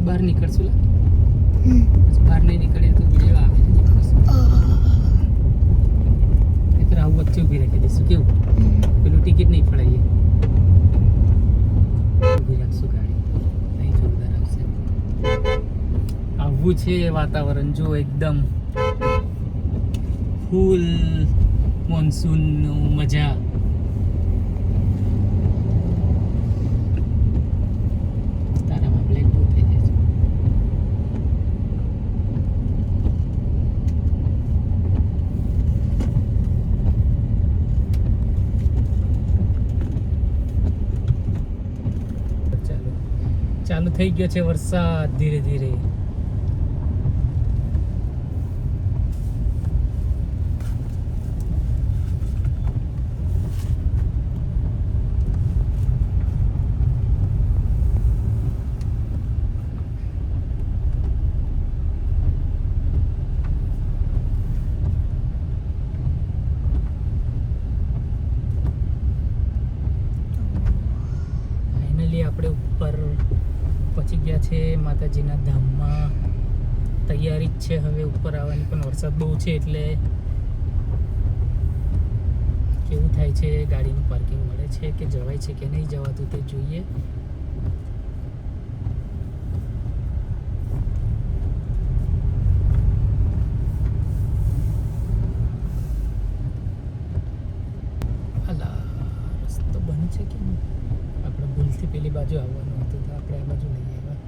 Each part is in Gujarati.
જ બહાર નીકળશું લા બહાર નહીં નીકળીએ તો વિડીયો આવે ને તો આવું વચ્ચે ઊભી રાખી દઈશું કેવું પેલું ટિકિટ નહીં પડાવીએ ઊભી રાખશું ગાડી નહીં જોરદાર આવશે આવું છે વાતાવરણ જો એકદમ ફૂલ મોન્સૂનનું મજા તારામાં બ્લેક બહુ થઈ જાય છે ચાલુ થઈ ગયો છે વરસાદ ધીરે ધીરે આપણે ઉપર પહોંચી ગયા છે માતાજીના ધામમાં તૈયારી જ છે હવે ઉપર આવવાની પણ વરસાદ બહુ છે એટલે કેવું થાય છે ગાડીનું પાર્કિંગ મળે છે કે જવાય છે કે નહીં જવાતું તે જોઈએ રસ્તો બંધ છે કે આપણે ભૂલથી પેલી બાજુ આવવાનું હતું તો આપણે આ બાજુ નહીં આવ્યા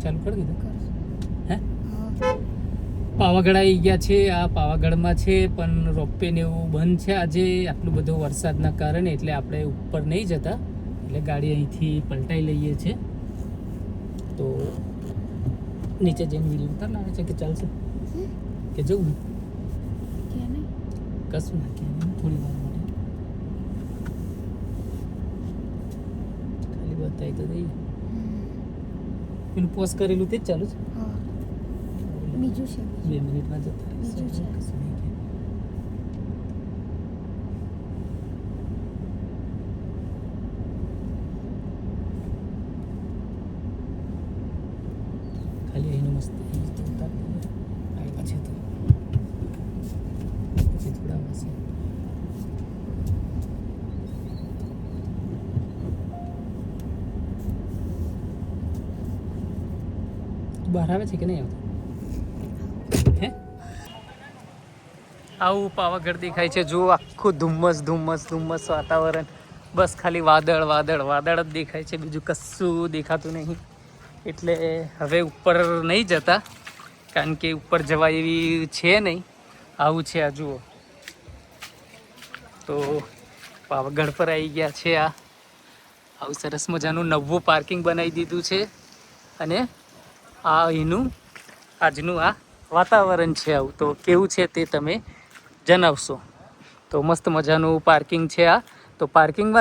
ચાલુ કરી દીધું હે પાવાગઢ આવી ગયા છે આ પાવાગઢમાં છે પણ રોપવે ને એવું બંધ છે આજે આટલું બધું વરસાદના કારણે એટલે આપણે ઉપર નહીં જતા એટલે ગાડી અહીંથી પલટાઈ લઈએ છીએ તો નીચે જઈને વિડીયો ઉતાર આવે છે કે ચાલશે કે જવું કશું ના કે થોડી વાર માટે ખાલી બતાવી તો દઈએ પેલું પોઝ કરેલું તે જ ચાલુ છે બીજું છે 2 મિનિટમાં જતા બીજું છે. ખાલી એનું મસ્ત ઉતાર આવ્યા છે તો પછી થોડા આવશે બહાર આવે છે કે નહીં આવતું હે આવું પાવાગઢ દેખાય છે જો આખું ધુમ્મસ ધુમ્મસ ધુમ્મસ વાતાવરણ બસ ખાલી વાદળ વાદળ વાદળ જ દેખાય છે બીજું કશું દેખાતું નહીં એટલે હવે ઉપર નહીં જતા કારણ કે ઉપર જવા એવી છે નહીં આવું છે આ જુઓ તો પાવાગઢ પર આવી ગયા છે આવું સરસ મજાનું નવું પાર્કિંગ બનાવી દીધું છે અને આ એનું આજનું આ વાતાવરણ છે આવું તો કેવું છે તે તમે જણાવશો તો મસ્ત મજાનું પાર્કિંગ છે આ તો પાર્કિંગમાં